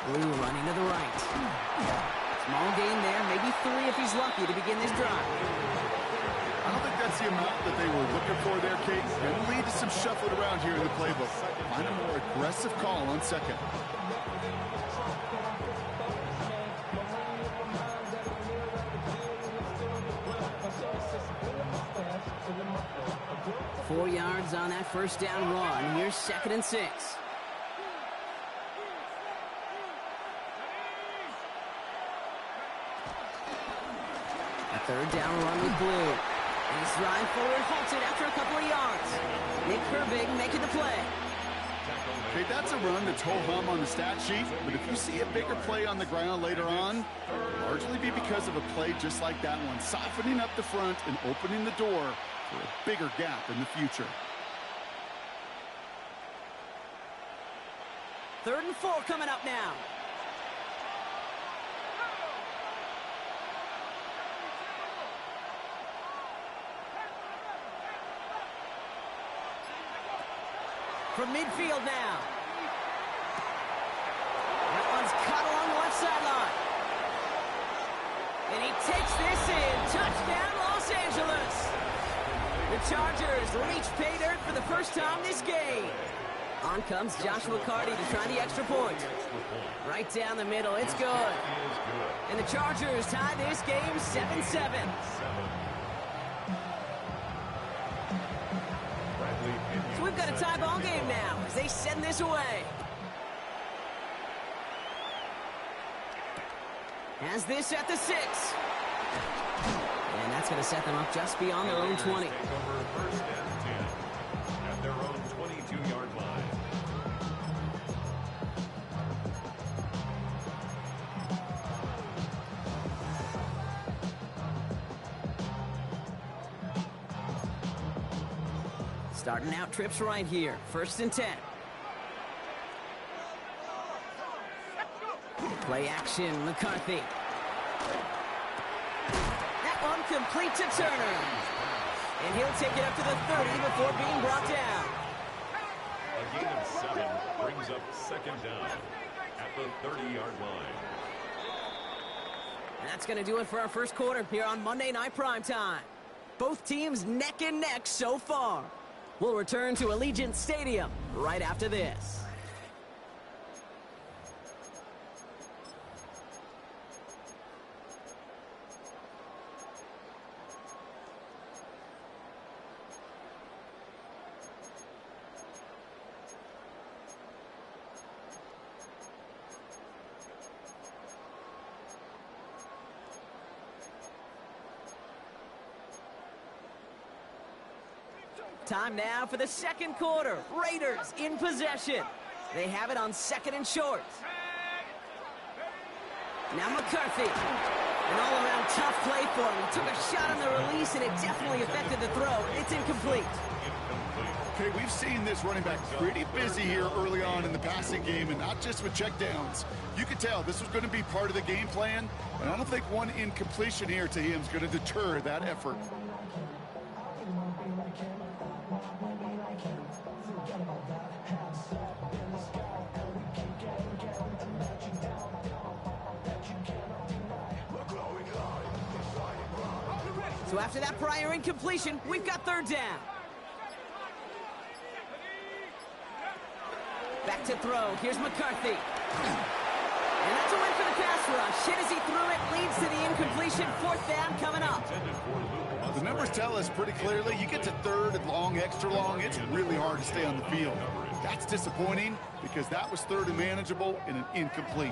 Blue running to the right. Small gain there, maybe 3 if he's lucky to begin this drive. I don't think that's the amount that they were looking for there, Kate. Going to lead to some shuffling around here in the playbook. Find a more aggressive call on second. Four yards on that first down run. Here's 2nd and 6. A third down run with Blue. And he's drive forward, halted after a couple of yards. Nick Herbig making the play. Okay, that's a run that's ho-hum on the stat sheet, but if you see a bigger play on the ground later on, it'll largely be because of a play just like that one, softening up the front and opening the door for a bigger gap in the future. 3rd and 4 coming up now. From midfield now. That one's caught along the left sideline. And he takes this in. Touchdown, Los Angeles. The Chargers reach pay dirt for the first time this game. On comes Joshua Carty to try the extra point. Right down the middle. It's good. And the Chargers tie this game 7-7. So we've got a tie ball game now as they send this away. Has this at the 6. And that's going to set them up just beyond their own 20. Take over 1st and 10 at their own 22-yard line. Starting out trips right here. 1st and 10. Play action, McCarthy. That one complete to Turner. And he'll take it up to the 30 before being brought down. A gain of 7 brings up 2nd down at the 30-yard line. And that's going to do it for our first quarter here on Monday Night Primetime. Both teams neck and neck so far. We'll return to Allegiant Stadium right after this. Time now for the second quarter. Raiders in possession. They have it on 2nd and short. Now McCarthy. An all-around tough play for him. He took a shot on the release, and it definitely affected the throw. It's incomplete. Okay, we've seen this running back pretty busy here early on in the passing game, and not just with checkdowns. You could tell this was going to be part of the game plan, and I don't think one incompletion here to him is going to deter that effort. So after that prior incompletion, we've got 3rd down. Back to throw. Here's McCarthy. And that's a win for the pass rush. Hit as he threw it, leads to the incompletion. 4th down coming up. The numbers tell us pretty clearly, you get to 3rd and long, extra long, it's really hard to stay on the field. That's disappointing because that was 3rd and manageable and an incomplete.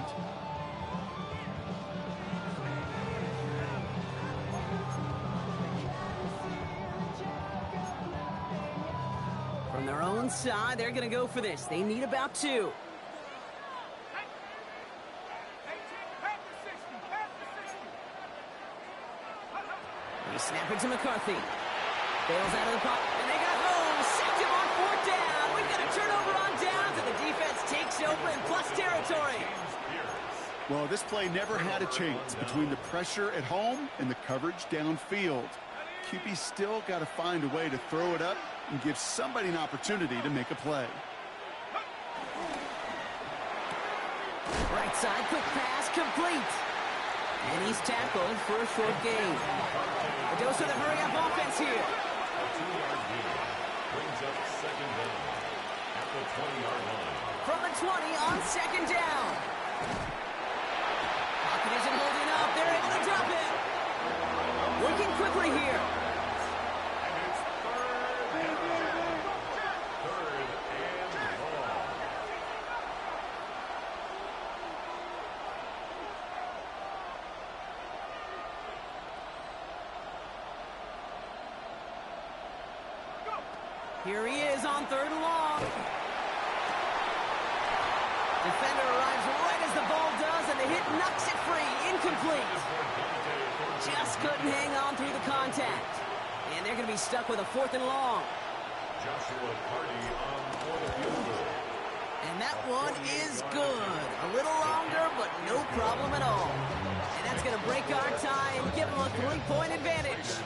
From their own side, they're going to go for this. They need about 2. They snap it to McCarthy. Bails out of the pocket, and they got home. Sacked him on 4th down. We've got a turnover on downs, and the defense takes over in plus territory. Well, this play never had a chance between the pressure at home and the coverage downfield. QB still got to find a way to throw it up and give somebody an opportunity to make a play. Right Right side, quick pass, complete. And he's tackled for a short gain. A dose of the hurry-up offense here. A 2-yard gain brings up second down at the 20-yard line. From the 20 on second down. Pocket isn't holding up. They're able to drop it. Working quickly here. And it's third and long. Here he is on third and long. Defender arrives right as the ball does, and the hit knocks it free. Incomplete. Just couldn't hang on through the contact. And they're going to be stuck with a 4th and long. Joshua Carty on for the field goal. And that one is good. A little longer, but no problem at all. And that's going to break our tie and give them a 3-point advantage.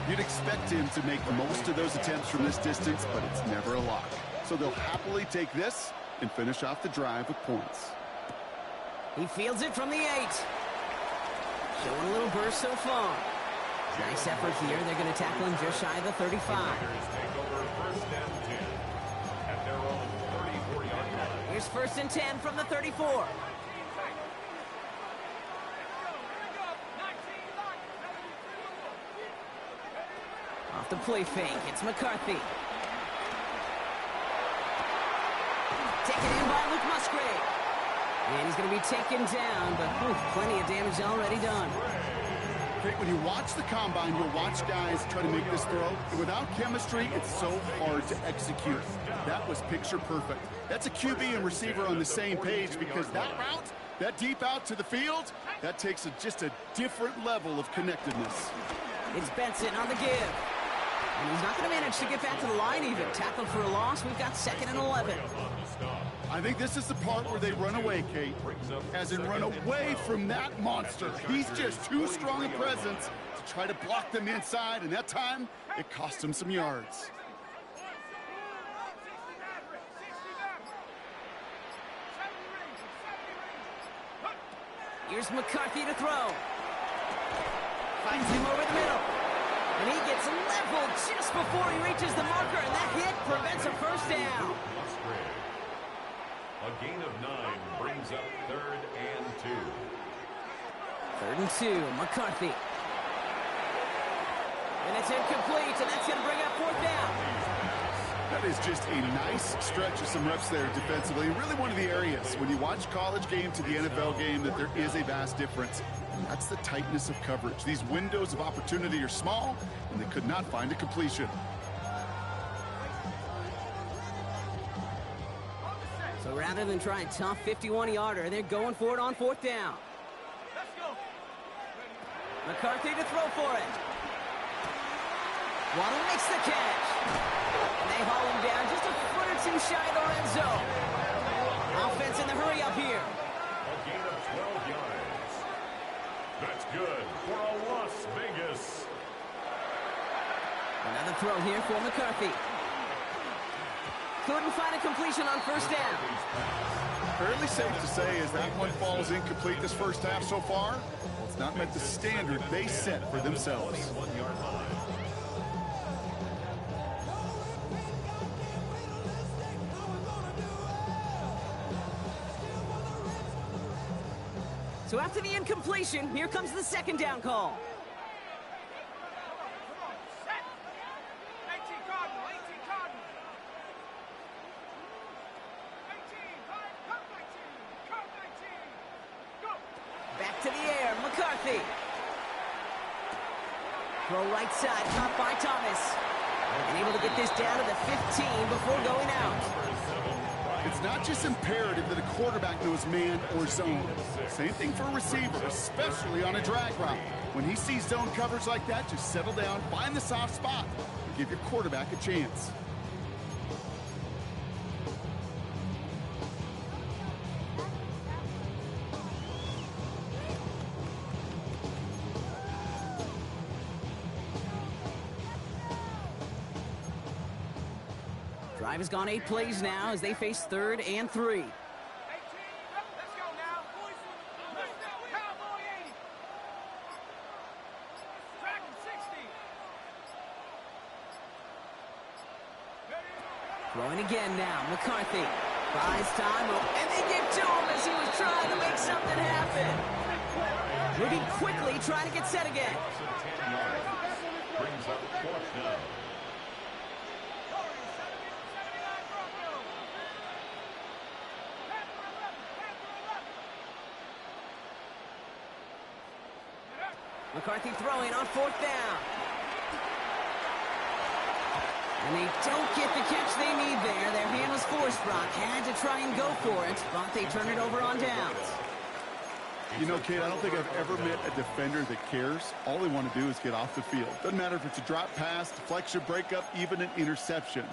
You'd expect him to make most of those attempts from this distance, but it's never a lock. So they'll happily take this and finish off the drive with points. He fields it from the 8. Showing a little burst so far. Nice effort here. They're going to tackle him just shy of the 35. Raiders take over first and 10 at their own 34-yard line. Here's 1st and 10 from the 34. Off the play fake, it's McCarthy. Taken in by Luke Musgrave. And he's going to be taken down, but plenty of damage already done. Okay, when you watch the combine, you'll watch guys try to make this throw. And without chemistry, it's so hard to execute. That was picture perfect. That's a QB and receiver on the same page, because that route, that deep out to the field, that takes just a different level of connectedness. It's Benson on the give. And he's not going to manage to get back to the line even. Tackled for a loss. We've got 2nd and 11. I think this is the part where they run away, Kate. As in run away from that monster. He's just too strong a presence to try to block them inside, and that time, it cost him some yards. Here's McCarthy to throw. Finds him over the middle. And he gets leveled just before he reaches the marker, and that hit prevents a first down. A gain of 9 brings up 3rd and 2. 3rd and 2, McCarthy. And it's incomplete, and that's going to bring up 4th down. That is just a nice stretch of some reps there defensively. Really one of the areas, when you watch college game to the NFL game, that there is a vast difference. And that's the tightness of coverage. These windows of opportunity are small, and they could not find a completion. So rather than try a tough 51-yarder, they're going for it on 4th down. McCarthy to throw for it. Waddle makes the catch. And they haul him down just a foot or 2 shy of the red zone. Offense in the hurry up here. A gain of 12 yards. That's good for a Las Vegas. Another throw here for McCarthy. Couldn't find a completion on 1st down. Fairly safe to say as that one falls incomplete this first half so far, well, it's not met the standard they set for themselves. 21-yard line. So after the incompletion, here comes the 2nd down call. Back to the air, McCarthy. Throw right side, caught by Thomas. And able to get this down to the 15 before going out. It's not just imperative that a quarterback knows man or zone. Same thing for a receiver, especially on a drag route. When he sees zone coverage like that, just settle down, find the soft spot, and give your quarterback a chance. Drive has gone 8 plays now as they face 3rd and 3. Throwing again now. McCarthy buys time, and they give to him as he was trying to make something happen. Moving quickly, trying to get set again. Brings up 4th down. McCarthy throwing on 4th down. And they don't get the catch they need there. Their hand was forced, Brock. Had to try and go for it, but they turn it over on downs. You know, Kate, I don't think I've ever met a defender that cares. All they want to do is get off the field. Doesn't matter if it's a drop pass, deflection, breakup, even an interception.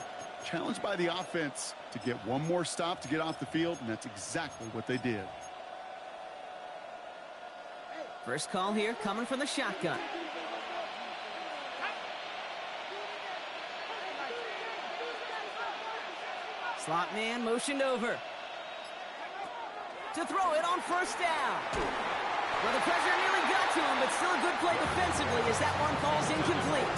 Challenged by the offense to get one more stop to get off the field, and that's exactly what they did. First call here coming from the shotgun. Slot man motioned over. To throw it on 1st down. Well, the pressure nearly got to him, but still a good play defensively as that one falls incomplete.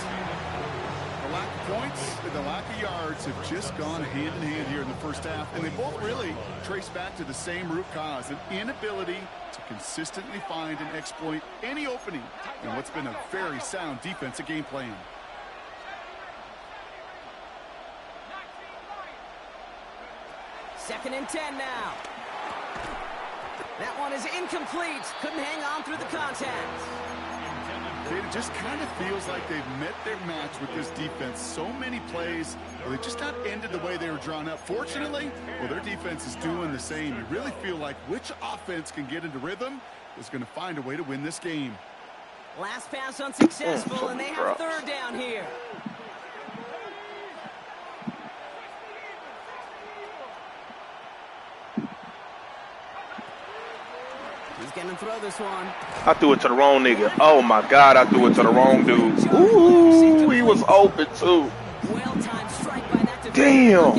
The lack of points and the lack of yards have just gone hand in hand here in the first half, and they both really trace back to the same root cause, an inability to consistently find and exploit any opening in what's been a very sound defensive game plan. Second and 10 now. That one is incomplete. Couldn't hang on through the contact. It just kind of feels like they've met their match with this defense. So many plays, well, they just not ended the way they were drawn up. Fortunately, well, their defense is doing the same. You really feel like which offense can get into rhythm is going to find a way to win this game. Last pass unsuccessful, and they have 3rd down here. He's going to throw this one. I threw it to the wrong nigga. Oh, my God, I threw it to the wrong dude. Ooh, he was open, too. Well-timed strike by that defender. Damn.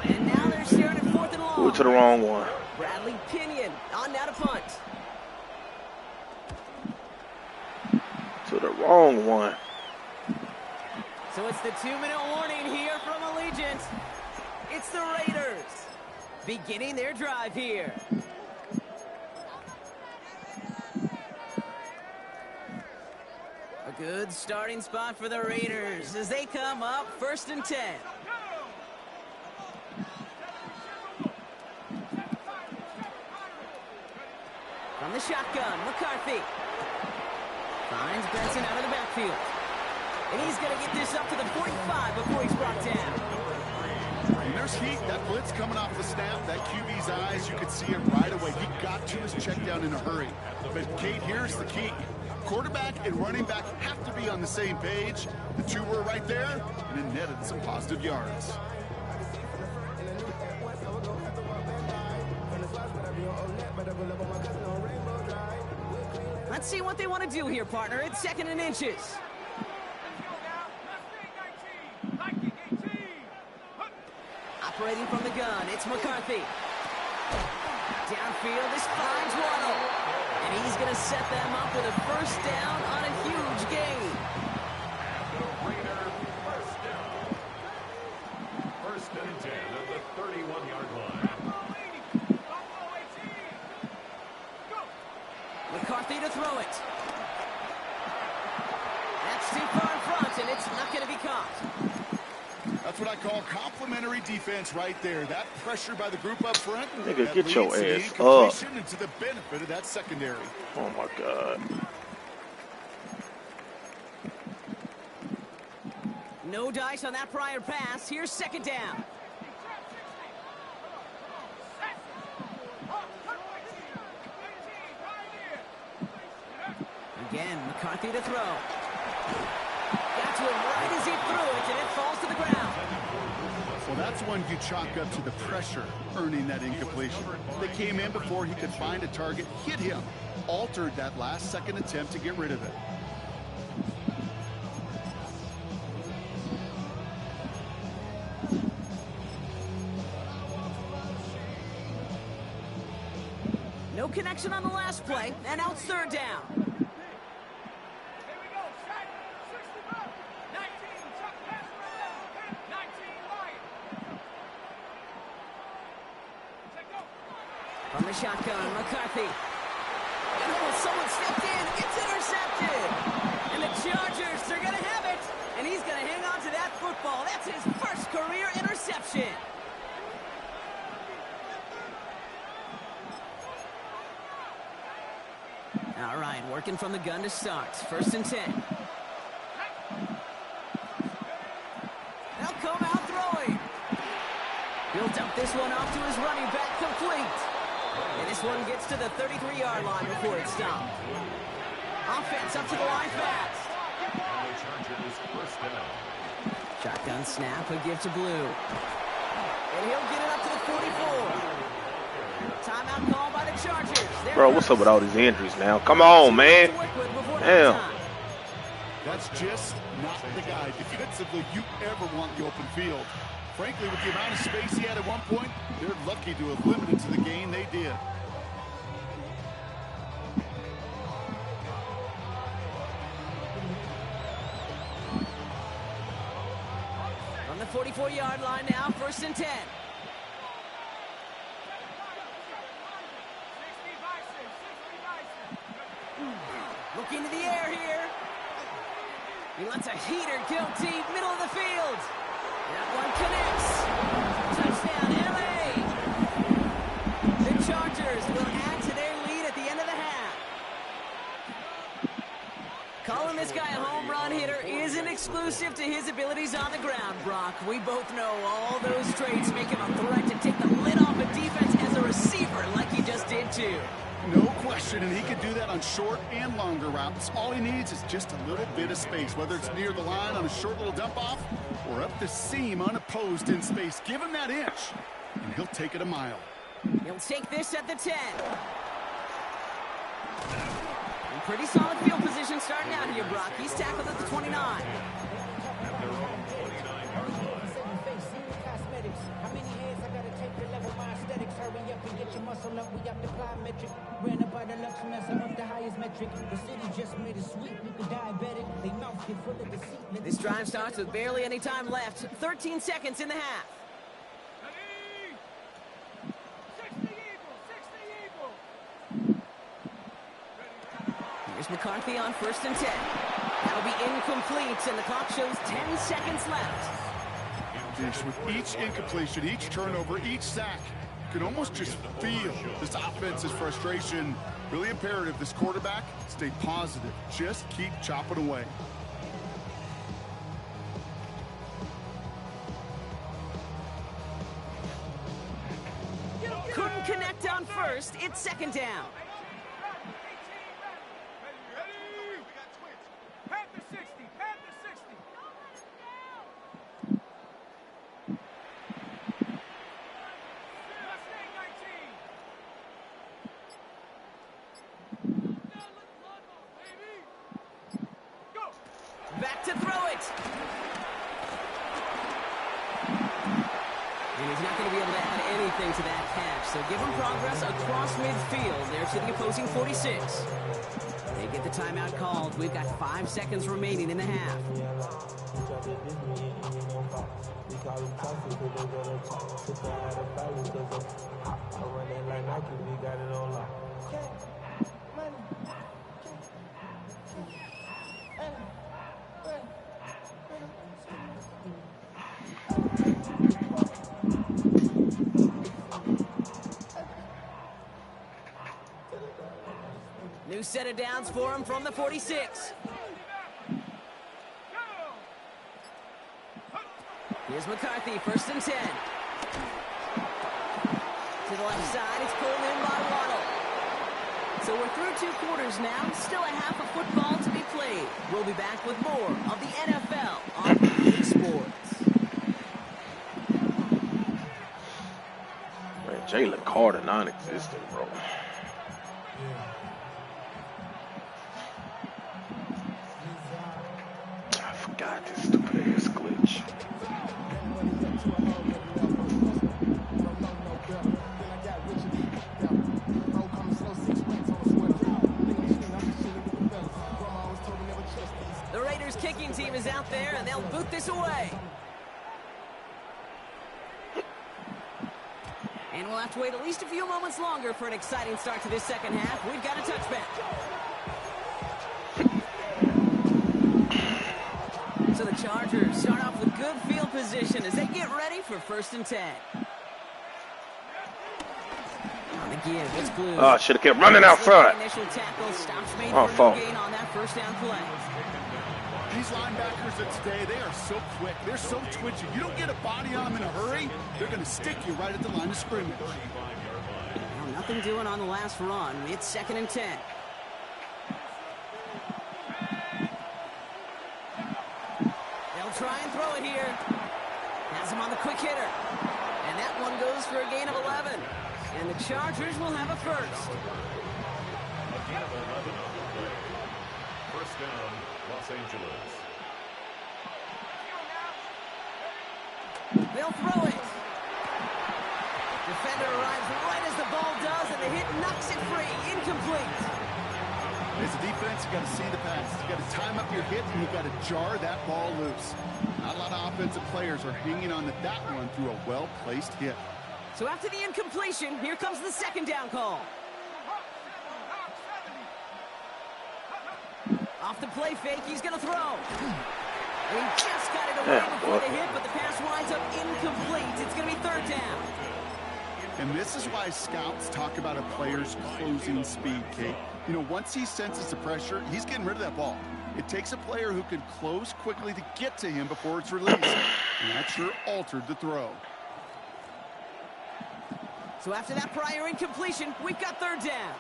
And now they're staring at 4th and long. Threw it to the wrong one. Bradley Pinion on now to punt. To the wrong one. So it's the 2-minute warning here from Allegiant. It's the Raiders beginning their drive here. A good starting spot for the Raiders as they come up 1st and 10. From the shotgun, McCarthy finds Benson out of the backfield. And he's going to get this up to the 45 before he's brought down. And there's heat. That blitz coming off the snap, that QB's eyes, you could see it right away. He got to his check down in a hurry. But, Kate, here's the key. Quarterback and running back have to be on the same page. The two were right there, and it netted some positive yards. Let's see what they want to do here, partner. It's 2nd and inches. Operating from the gun, it's McCarthy. Downfield, this finds Waddle. And he's going to set them up with a 1st down on a huge gain. First and 10 at the 31-yard line. McCarthy to throw it. That's too far in front, and it's not going to be caught. That's what I call complimentary defense right there. That pressure by the group up front. Nigga, get your ass up. And to the benefit of that secondary. Oh, my God. No dice on that prior pass. Here's 2nd down. Again, McCarthy to throw. Got to him right as he threw it, and it falls to the ground. Well, that's one you chalk up to the pressure earning that incompletion. They came in before he could find a target, hit him, altered that last-second attempt to get rid of it. No connection on the last play, and now it's 3rd down. From the shotgun, McCarthy. Oh, someone stepped in. It's intercepted. And the Chargers, they're going to have it. And he's going to hang on to that football. That's his first career interception. All right, working from the gun to start. 1st and 10. They'll come out throwing. He'll dump this one off to his running back, complete. And this one gets to the 33-yard line before it's stopped. Offense up to the line fast. Shotgun snap, a give to Blue. And he'll get it up to the 44. Timeout call by the Chargers. Bro, what's up with all these injuries now? Come on, man. Damn. That's just not the guy defensively you ever want the open field. Frankly, with the amount of space he had at one point, they're lucky to have limited to the gain they did. On the 44-yard line now, 1st and 10. Looking to the air here. He lets a heater go deep, middle of the field. That one connects. Touchdown, LA. The Chargers will add to their lead at the end of the half. Calling this guy a home run hitter isn't exclusive to his abilities on the ground, Brock. We both know all those traits make him a threat to take the lid off a defense as a receiver like he just did too. No question, and he can do that on short and longer routes. All he needs is just a little bit of space, whether it's near the line on a short little dump-off or up the seam unopposed in space. Give him that inch, and he'll take it a mile. He'll take this at the 10. In pretty solid field position starting out here, Brock. He's tackled at the 29. This drive starts with barely any time left. 13 seconds in the half. Here's McCarthy on 1st and 10. That'll be incomplete, and the clock shows 10 seconds left. With each incompletion, each turnover, each sack, you can almost just feel this offense's frustration. Really imperative this quarterback stay positive. Just keep chopping away. Couldn't connect on 1st. It's 2nd down. Back to throw it. And he's not going to be able to add anything to that catch. So give him progress across midfield there to the opposing 46. They get the timeout called. We've got 5 seconds remaining in the half. New set of downs for him from the 46. Here's McCarthy, 1st and 10. To the left side, it's pulled in by Waddle. So we're through 2 quarters now, still a half of football to be played. We'll be back with more of the NFL on EA Sports. Man, Jalen Carter non-existent, bro. I forgot this stupid ass glitch. The Raiders kicking team is out there, and they'll boot this away. And we'll have to wait at least a few moments longer for an exciting start to this second half. We've got a touchback. So the Chargers start off with good field position as they get ready for 1st and 10. On the give, it's Blue. Oh, should have kept running outside. Initial tackle stops made Oh, for no fault. gain on that 1st down play. These linebackers of today, they are so quick. They're so twitchy. You don't get a body on them in a hurry, they're going to stick you right at the line of scrimmage. Well, nothing doing on the last run. It's 2nd and 10. They'll try and throw it here. Has him on the quick hitter. And that one goes for a gain of 11. And the Chargers will have a first. A gain of 11 on the play. 1st down, Los Angeles. They'll throw it. Defender arrives right as the ball does, and the hit knocks it free. Incomplete. As a defense, you got to see the pass. You got to time up your hit, and you got to jar that ball loose. Not a lot of offensive players are hanging on to that one through a well-placed hit. So after the incompletion, here comes the 2nd down call. Off the play fake, he's going to throw. And he just got it away before the hit, but the pass winds up incomplete. It's going to be 3rd down. And this is why scouts talk about a player's closing speed, Kate. You know, once he senses the pressure, he's getting rid of that ball. It takes a player who can close quickly to get to him before it's released. And that sure altered the throw. So after that prior incompletion, we've got 3rd down.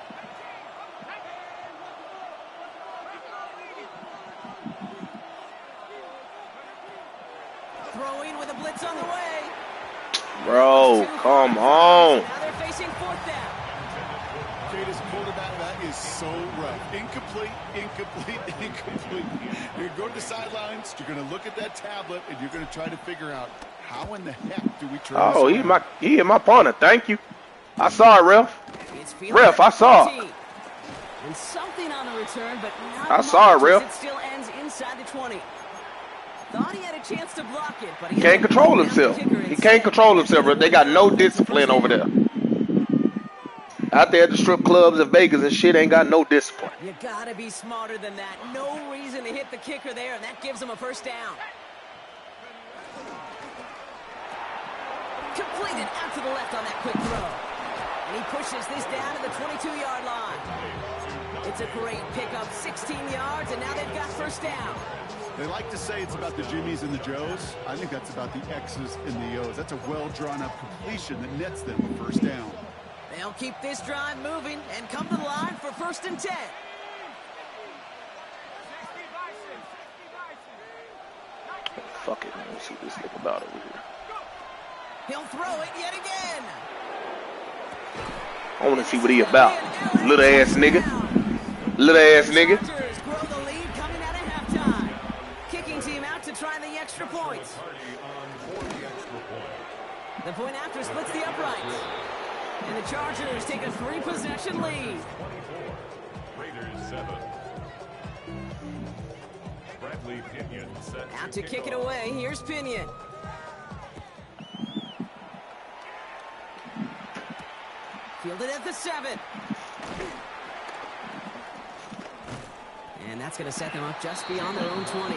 Throwing with a blitz on the way. Bro, come on. Now they're facing 4th down. Kate, as a quarterback, that is so rough. Incomplete, incomplete, incomplete. You're going to go to the sidelines, you're going to look at that tablet, and you're going to try to figure out how in the heck do we turn Oh, this around? he hit my partner. Thank you. I saw it, ref. It's Ref, I saw it. And something on the return, but not I saw it, much, ref. as it still ends inside the 20. Thought he had a chance to block it, but He can't control down the himself. kicker He instead. can't control himself, bro. They got no discipline over there. Out there at the strip clubs in Vegas and shit, ain't got no discipline. You gotta be smarter than that. No reason to hit the kicker there, and that gives him a 1st down. Completed out to the left on that quick throw. And he pushes this down to the 22-yard line. It's a great pickup, 16 yards, and now they've got 1st down. They like to say it's about the Jimmies and the Joes. I think that's about the X's and the O's. That's a well-drawn-up completion that nets them a 1st down. They'll keep this drive moving and come to the line for 1st and 10. Fuck it, man. Let's see this thing about over here. He'll throw it yet again. I want to see what he about. Little ass nigga. Little ass nigga. Chargers grow the lead coming out of halftime. Kicking team out to try the extra points. The point after splits the uprights. And the Chargers take a 3-possession lead. 24. Raiders 7. Bradley Pinion set Out to kick it away. Here's Pinion. Fielded at the 7. And that's going to set them up just beyond their own 20. The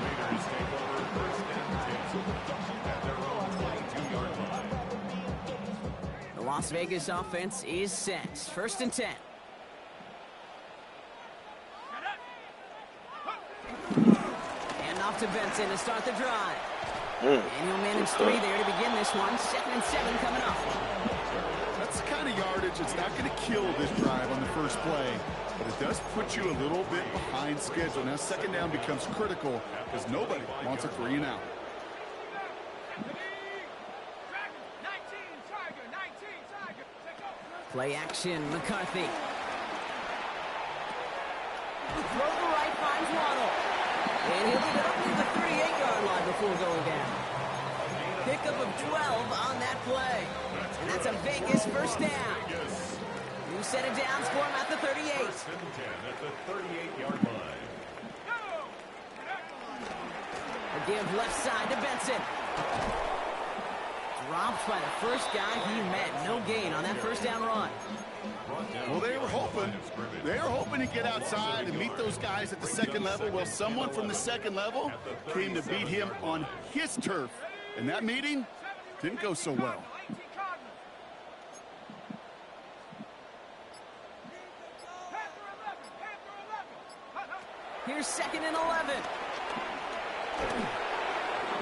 Raiders take over 1st and 10 at their own 22-yard line. The Las Vegas offense is set. 1st and 10. And off to Benson to start the drive. And he'll manage 3 there to begin this one. 2nd and 7 coming up. That's the kind of yardage that's not going to kill this drive on the first play, but it does put you a little bit behind schedule. Now 2nd down becomes critical because nobody wants a 3 and out. Play action, McCarthy. Throw the right, finds Waddle. And he'll leave it up near the 38-yard line before going down. Pickup of 12 on that play. And that's a Vegas 1st down. You set it down, score him at the 38. 1st and 10 at the 38-yard line. A give left side to Benson. Dropped by the first guy he met. No gain on that first down run. Well, they were hoping to get outside and meet those guys at the second level. Well, someone from the second level came to beat him on his turf. And that meeting didn't go so well. Here's 2nd and 11.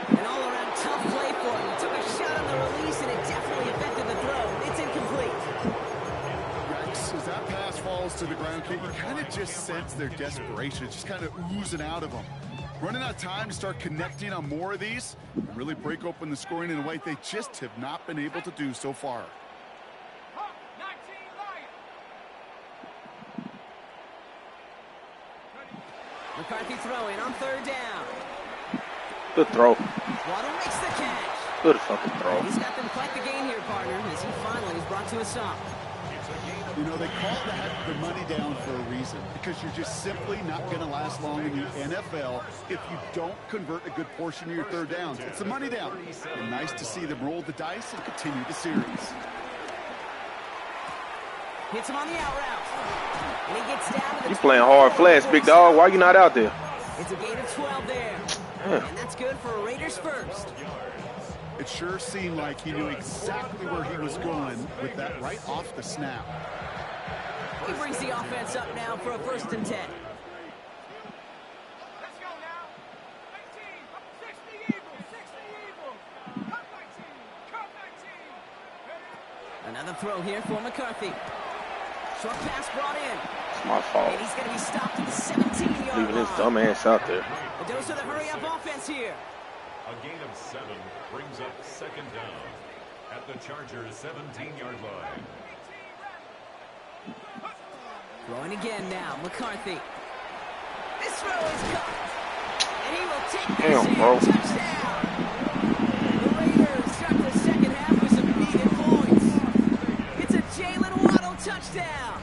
An all-around tough play for him. He took a shot on the release, and it definitely affected the throw. It's incomplete. Yikes, as that pass falls to the ground, you kind of just sense their desperation. It's just kind of oozing out of them. Running out of time to start connecting on more of these and really break open the scoring in a way they just have not been able to do so far. McCarthy throwing on 3rd down. Good throw. Waddle makes the catch. Good fucking throw. He's got them quite the gain here, partner, as he finally is brought to a stop. You know, they call that the money down for a reason, because you're just simply not going to last long in the NFL if you don't convert a good portion of your 3rd downs. It's the money down. And nice to see them roll the dice and continue the series. Hits him on the out route. And he gets down to the... You playing hard flash, big dog. Why you not out there? It's a gain of 12 there. Yeah. And that's good for Raiders first. It sure seemed like he knew exactly where he was going with that right off the snap. He brings the offense up now for a 1st and 10. Let's go now. 19, 60 Eagles. Cut 19. Another throw here for McCarthy. Short pass brought in. It's my fault. And he's going to be stopped at the 17-yard line. Leaving his dumb ass out there. A dose of the hurry-up offense here. A gain of 7 brings up 2nd down at the Chargers' 17-yard line. Throwing again now, McCarthy. This throw is caught. And he will take this in. Bro. Touchdown. The Raiders start the 2nd half with some needed points. It's a Jalen Waddle touchdown.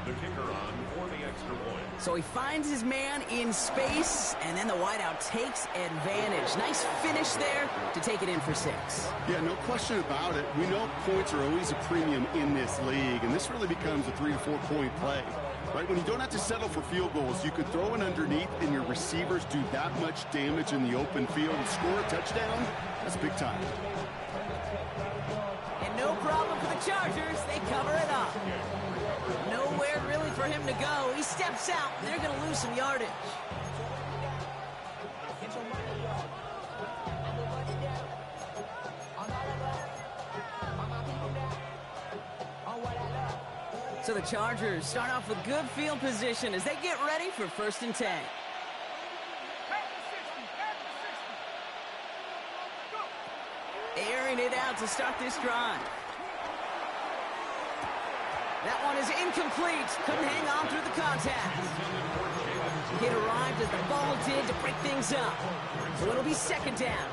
The kicker on for the extra point. So he finds his man in space, and then the wideout takes advantage. Nice finish there to take it in for 6. Yeah, no question about it. We know points are always a premium in this league, and this really becomes a 3 to 4 point play. Right? When you don't have to settle for field goals, you could throw it underneath, and your receivers do that much damage in the open field and score a touchdown. That's big time. And no problem for the Chargers. They cover it up. Nowhere really for him to go. He steps out, and they're going to lose some yardage. So the Chargers start off with good field position as they get ready for 1st and 10. Airing it out to start this drive. That one is incomplete. Couldn't hang on through the contact. It arrived as the ball did to break things up. So it'll be 2nd down.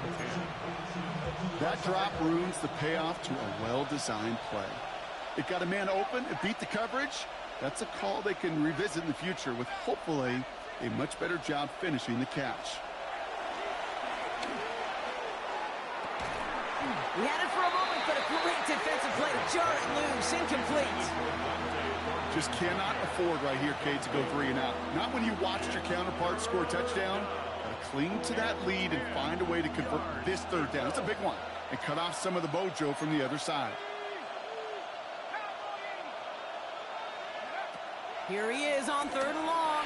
That drop ruins the payoff to a well-designed play. It got a man open, it beat the coverage. That's a call they can revisit in the future with hopefully a much better job finishing the catch. We had it for a moment, but a great defensive play to jar it loose. Incomplete. Just cannot afford right here, Kate, to go 3 and out. Not when you watched your counterpart score a touchdown. Gotta cling to that lead and find a way to convert this 3rd down. It's a big one. And cut off some of the mojo from the other side. Here he is on 3rd and long.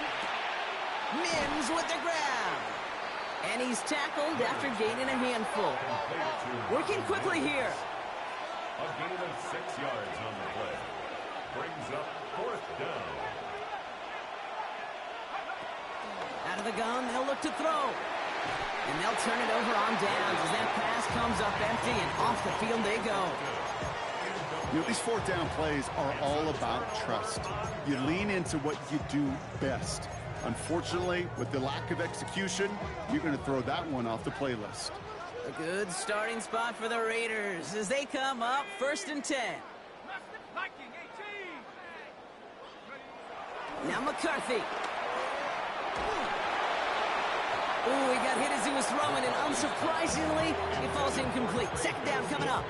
Mims with the grab. And he's tackled after gaining a handful. Working quickly here. A gain of 6 yards on the play. Brings up 4th down. Out of the gun, they'll look to throw. And they'll turn it over on downs as that pass comes up empty and off the field they go. You know, these 4th down plays are all about trust. You lean into what you do best. Unfortunately, with the lack of execution, you're going to throw that one off the playlist. A good starting spot for the Raiders as they come up 1st and 10. Now McCarthy. Ooh, he got hit as he was throwing, and unsurprisingly, it falls incomplete. Second down coming up.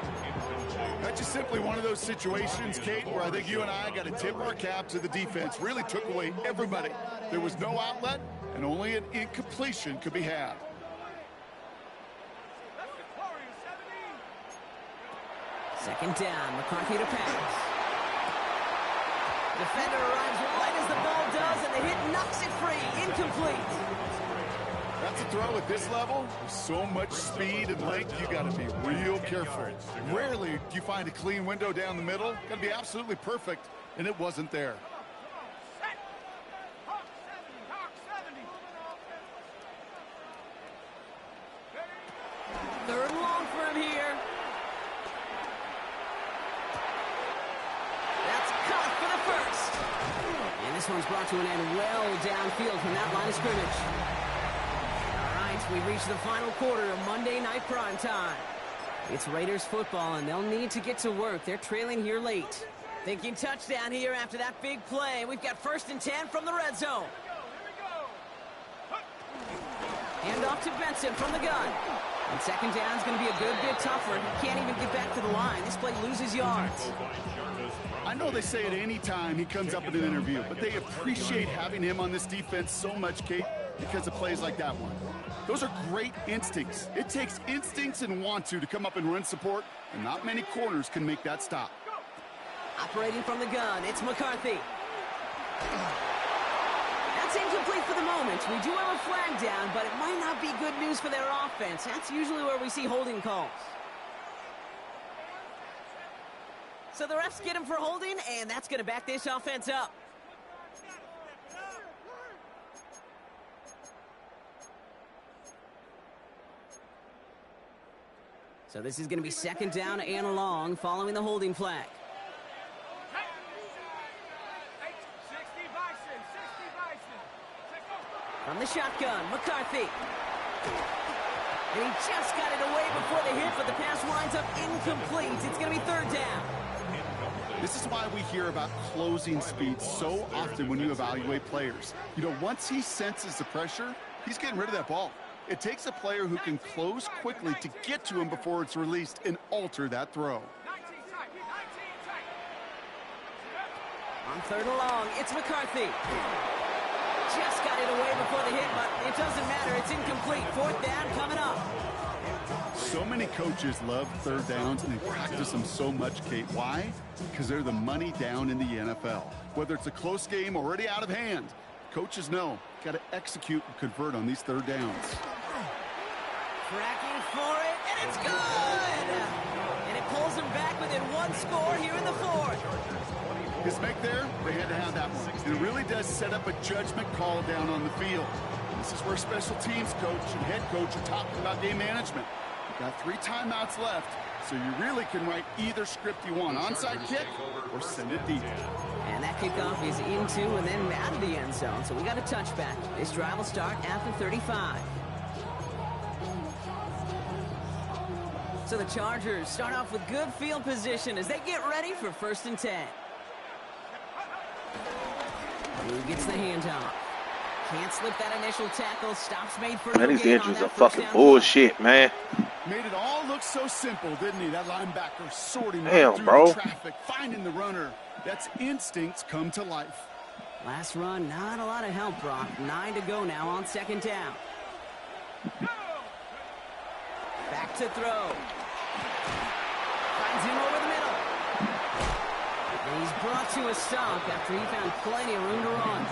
That's just simply one of those situations, Kate, where I think you and I got to tip our cap to the defense. Really took away everybody. There was no outlet, and only an incompletion could be had. Second down, McCarthy to pass. Defender arrives right as the ball does, and the hit knocks it free. Incomplete. That's a throw at this level. With so much speed and length, you got to be real careful. Rarely do you find a clean window down the middle. Got to be absolutely perfect, and it wasn't there. Third and long for him here. That's caught for the first. And this one's brought to an end well downfield from that line of scrimmage. All right, we reach the final quarter of Monday Night Prime Time. It's Raiders football, and they'll need to get to work. They're trailing here late. Thinking touchdown here after that big play. We've got 1st and 10 from the red zone. Hand off to Benson from the gun. And second down is going to be a good bit tougher. He can't even get back to the line. This play loses yards. I know they say at any time he comes up in an interview, but they appreciate having him on this defense so much, Kate, because of plays like that one. Those are great instincts. It takes instincts and want to come up and run support, and not many corners can make that stop. Operating from the gun, it's McCarthy. That's incomplete for the moment. We do have a flag down, but it might not be good news for their offense. That's usually where we see holding calls. So the refs get him for holding, and that's going to back this offense up. So this is going to be second down and long following the holding flag. From the shotgun, McCarthy. And he just got it away before the hit, but the pass winds up incomplete. It's going to be third down. This is why we hear about closing speed so often when you evaluate players. You know, once he senses the pressure, he's getting rid of that ball. It takes a player who can close quickly to get to him before it's released and alter that throw. On third and long, it's McCarthy. Just got it away before the hit, but it doesn't matter. It's incomplete. Fourth down coming up. So many coaches love third downs, and they practice them so much, Kate. Why? Because they're the money down in the NFL. Whether it's a close game already out of hand, coaches know got to execute and convert on these third downs. Tracking for it, and it's good! And it pulls them back within one score here in the fourth. His make there, they had to have that one. It really does set up a judgment call down on the field. This is where special teams coach and head coach are talking about game management. You've got 3 timeouts left, so you really can write either script you want. Onside kick or send it deep. And that kickoff is into and then out of the end zone, so we got a touchback. This drive will start at the 35. So the Chargers start off with good field position as they get ready for 1st and 10. Who gets the handoff? Can't slip that initial tackle. Stops made for man, these injuries are fucking bullshit, man. Made it all look so simple, didn't he? That linebacker sorting Damn, through bro. the traffic, finding the runner. That's instincts come to life. Last run, not a lot of help, Brock. 9 to go now on second down. Back to throw. Finds him over the middle. And he's brought to a stop after he found plenty of room to run.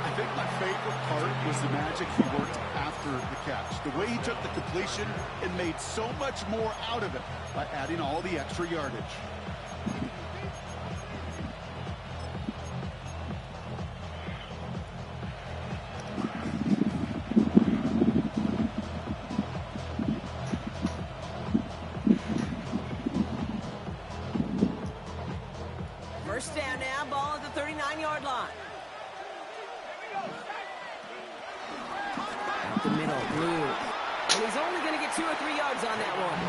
I think my favorite part was the magic he worked after the catch. The way he took the completion and made so much more out of it by adding all the extra yardage. First down now, ball at the 39-yard line. Out the middle, Blue. And he's only going to get 2 or 3 yards on that one.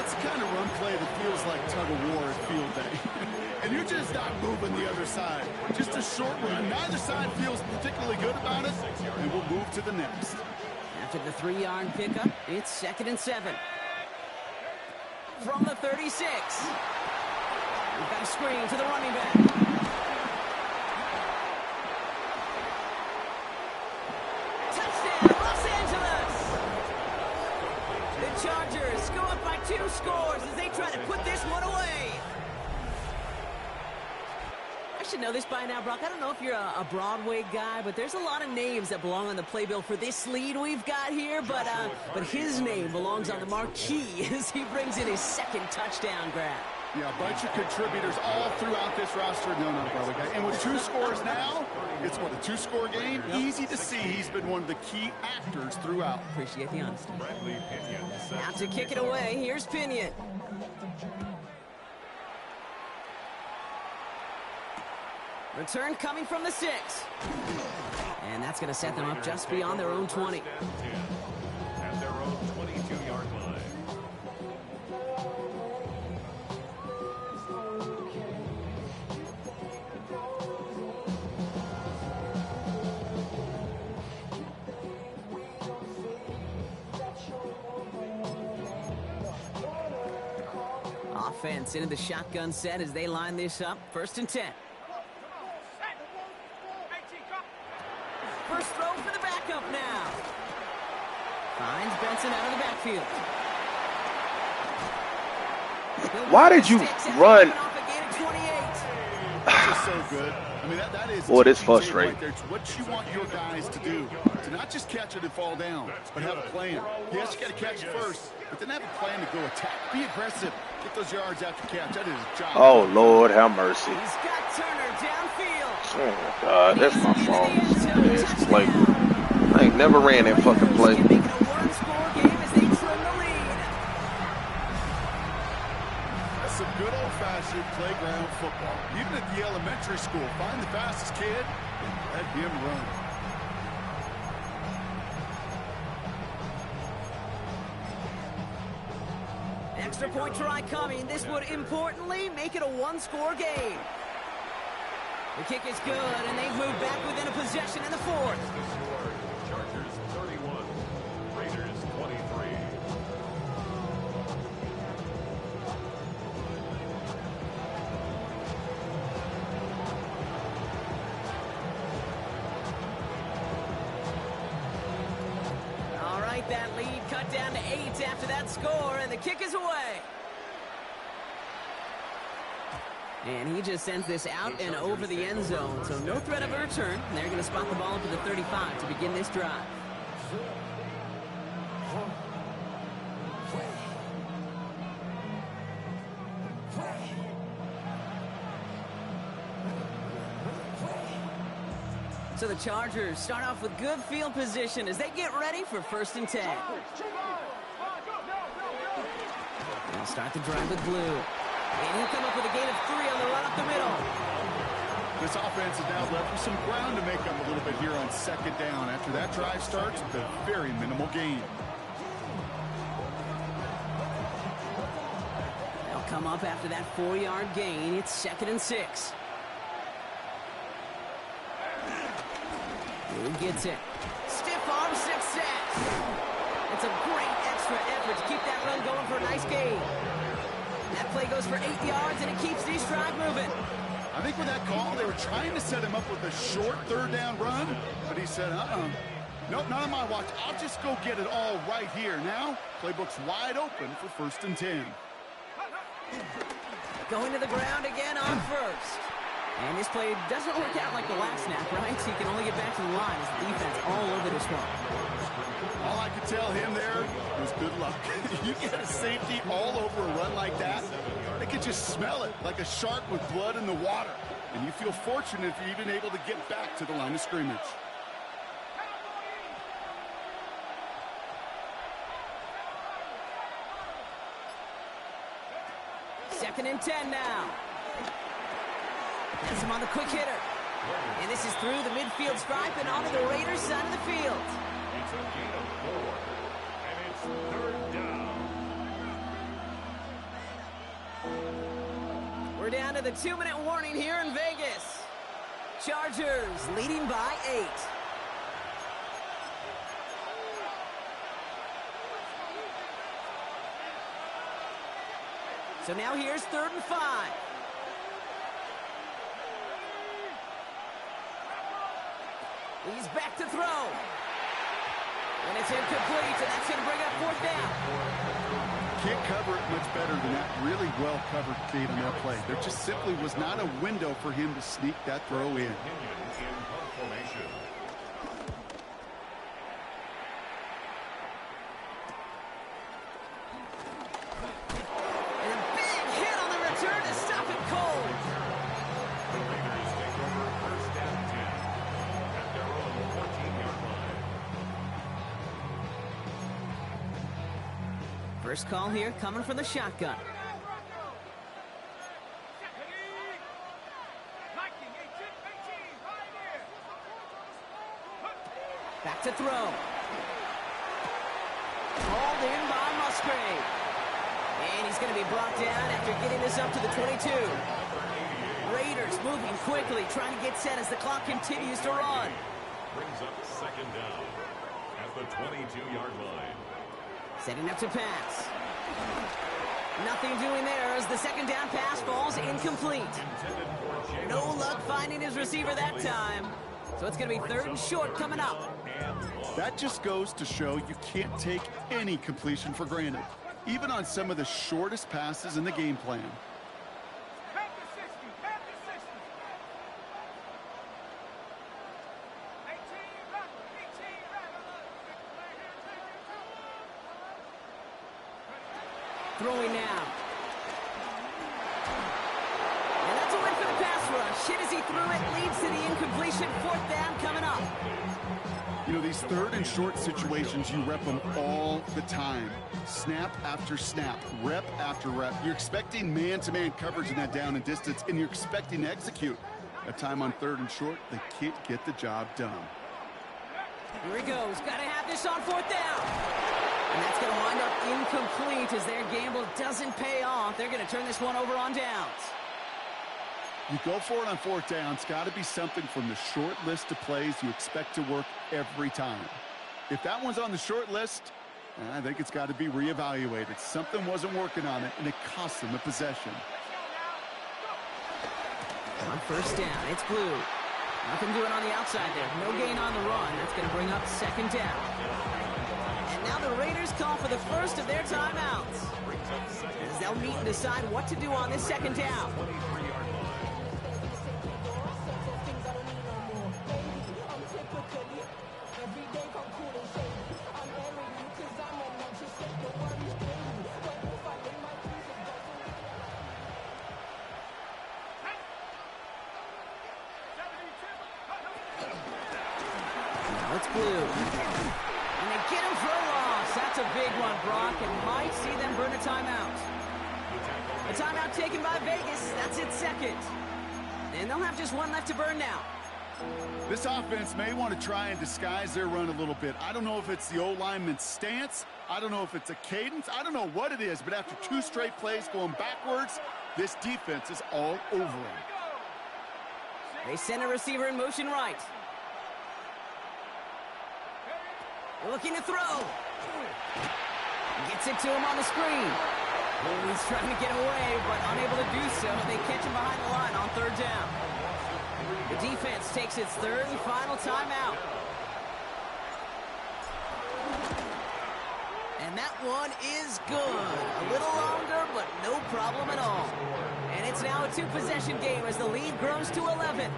It's the kind of run play that feels like tug of war at field day. and you're just not moving the other side. Just a short run. Neither side feels particularly good about it, and we'll move to the next. After the 3-yard pickup, it's 2nd and 7. From the 36. We've got a screen to the running back. Touchdown, Los Angeles! The Chargers go up by 2 scores as they try to put this one away. I should know this by now, Brock. I don't know if you're a Broadway guy, but there's a lot of names that belong on the playbill for this lead we've got here. But his name belongs on the marquee as he brings in his 2nd touchdown grab. Yeah, a bunch of contributors all throughout this roster. No, not a Broadway guy. And with 2 scores now, it's what, a 2-score game? Yep. Easy to see he's been one of the key actors throughout. Appreciate the honesty. Now to kick it away, here's Pinion. Return coming from the 6. And that's going to set them up just beyond their own 20. At their own 22-yard line. Offense into the shotgun set as they line this up. 1st and 10. First throw for the backup now. Finds Benson out of the backfield. Why did you run? Just so good. I mean, that is. Boy, it's frustrating. Right there. It's what you want your guys to do. To not just catch it and fall down, but have a plan. Yes, you got to catch it first, but then have a plan to go attack. Be aggressive. Get those yards after catch. That is his job. Oh, Lord, have mercy. He's got Turner downfield. Oh, my God, that's my fault. It's like, I ain't never ran that fucking play. Making a 1-score game as they trim the lead. That's some good old-fashioned playground football. Even at the elementary school, find the fastest kid and let him run. Extra point try coming. This would importantly make it a 1-score game. The kick is good, and they've moved back within a possession in the 4th. Chargers 31, Raiders 23. All right, that lead cut down to 8 after that score, and the kick is away. And he just sends this out and over the end zone, so no threat of a return. And they're going to spot the ball up to the 35 to begin this drive. So the Chargers start off with good field position as they get ready for 1st and 10. They'll start the drive with blue. And he'll come up with a gain of 3 on the run up the middle. This offense is now left with some ground to make up a little bit here on 2nd down. After that drive starts with a very minimal gain. They'll come up after that 4-yard gain. It's 2nd and 6. Who gets it? Stiff arm success. It's a great extra effort to keep that run going for a nice gain. That play goes for 8 yards, and it keeps this drive moving. I think with that call, they were trying to set him up with a short 3rd down run, but he said, nope, not on my watch. I'll just go get it all right here. Now, playbook's wide open for 1st and 10. Going to the ground again on 1st. And this play doesn't work out like the last snap, right? So he can only get back to the line as the defense all over this one. All I could tell him there was good luck. You get a safety all over a run like that, they could just smell it like a shark with blood in the water. And you feel fortunate if you're even able to get back to the line of scrimmage. Second and 10 now. Has him on the quick hitter. And this is through the midfield stripe and onto the Raiders side of the field. It's a gain of 4, and it's 3rd down. We're down to the 2-minute warning here in Vegas. Chargers leading by 8. So now here's 3rd and 5. He's back to throw. And it's incomplete, and that's going to bring up 4th down. Can't cover it much better than that. Really well covered, Kate, on that play. There just simply was not a window for him to sneak that throw in. First call here coming from the shotgun. Back to throw. Hauled in by Musgrave. And he's going to be brought down after getting this up to the 22. Raiders moving quickly, trying to get set as the clock continues to run. Brings up 2nd down at the 22-yard line. Setting up to pass. Nothing doing there as the 2nd down pass falls incomplete. No luck finding his receiver that time. So it's going to be 3rd and short coming up. That just goes to show you can't take any completion for granted, even on some of the shortest passes in the game plan. Throwing now. And that's a win for the pass rush. Hit as he threw it, leads to the incompletion. 4th down coming up. You know, these 3rd and short situations, you rep them all the time. Snap after snap, rep after rep. You're expecting man-to-man coverage in that down and distance, and you're expecting to execute. That time on 3rd and short, they can't get the job done. Here he goes. Got to have this on 4th down. And that's going to wind up incomplete as their gamble doesn't pay off. They're going to turn this one over on downs. You go for it on 4th down. It's got to be something from the short list of plays you expect to work every time. If that one's on the short list, I think it's got to be reevaluated. Something wasn't working on it, and it cost them a possession. On 1st down, it's Blue. Nothing doing on the outside there. No gain on the run. That's going to bring up 2nd down. And now the Raiders call for the first of their timeouts, as they'll meet and decide what to do on this 2nd down. Now it's Blue. And they get him for a loss. That's a big one, Brock, and might see them burn a timeout. A timeout taken by Vegas. That's its 2nd. And they'll have just one left to burn now. This offense may want to try and disguise their run a little bit. I don't know if it's the O-lineman's stance. I don't know if it's a cadence. I don't know what it is, but after 2 straight plays going backwards, this defense is all over him. They send a receiver in motion right. Looking to throw. Gets it to him on the screen. He's trying to get away, but unable to do so. They catch him behind the line on 3rd down. The defense takes its 3rd and final timeout. And that one is good. A little longer, but no problem at all. And it's now a 2-possession game as the lead grows to 11.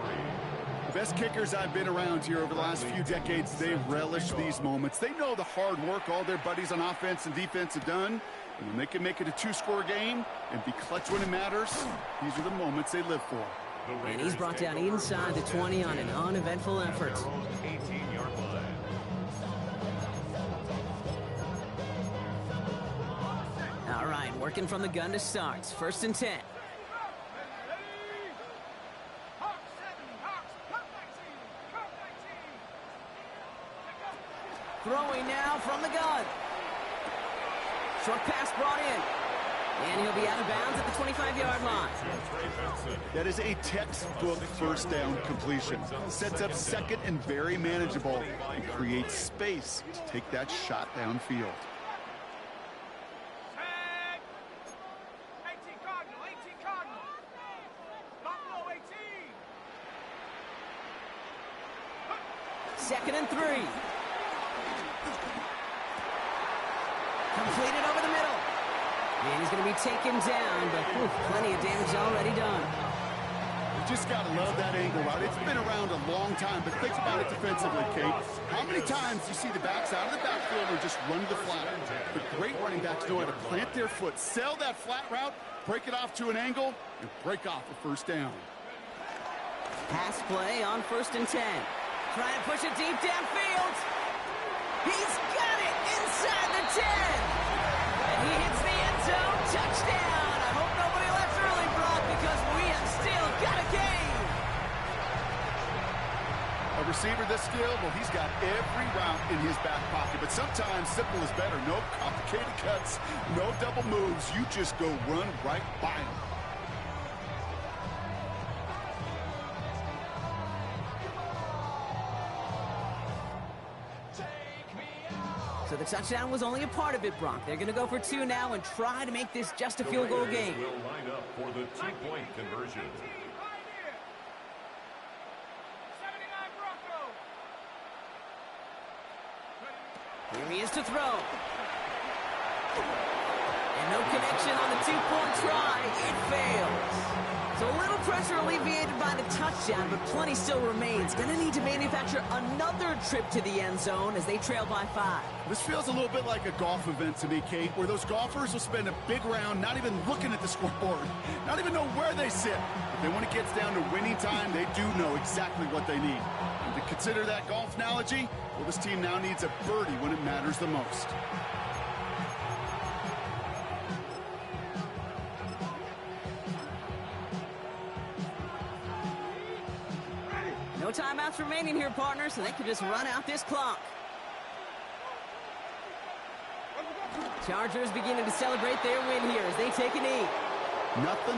The best kickers I've been around here over the last few decades, they relish these moments. They know the hard work all their buddies on offense and defense have done. And when they can make it a 2-score game and be clutch when it matters, these are the moments they live for. And he's brought down inside the 20 on an uneventful effort. 18-yard line. All right, working from the gun to start. 1st and 10. Throwing now from the gun. Short pass brought in. And he'll be out of bounds at the 25-yard line. That is a textbook first down completion. Sets up second and very manageable and creates space to take that shot downfield. 18 Cardinal, 18 Cardinal. Buffalo 18. Second and 3. Completed over the middle. And he's going to be taken down, but plenty of damage already done. You just got to love that angle route. It's been around a long time, but think about it defensively, Kate. How many times do you see the backs out of the backfield or just run the flat? The great running backs know how to plant their foot, sell that flat route, break it off to an angle, and break off a first down. Pass play on 1st and 10. Trying to push it deep downfield. He's got it inside the 10. And he hits the end zone. Touchdown. I hope nobody left early, Brock, because we have still got a game. A receiver this skilled, well, he's got every route in his back pocket. But sometimes simple is better. No complicated cuts, no double moves. You just go run right by him. So the touchdown was only a part of it, Brock. They're going to go for 2 now and try to make this just a field goal game. Will line up for the 2-point conversion. 79 Bronco. Here he is to throw. And no connection on the 2-point try. It fails. So a little pressure alleviated by the touchdown, but plenty still remains. Going to need to manufacture another trip to the end zone as they trail by 5. This feels a little bit like a golf event to me, Kate, where those golfers will spend a big round not even looking at the scoreboard, not even know where they sit. But then when it gets down to winning time, they do know exactly what they need. And to consider that golf analogy, well, this team now needs a birdie when it matters the most. No timeouts remaining here, partners, so they can just run out this clock. Chargers beginning to celebrate their win here as they take a knee. Nothing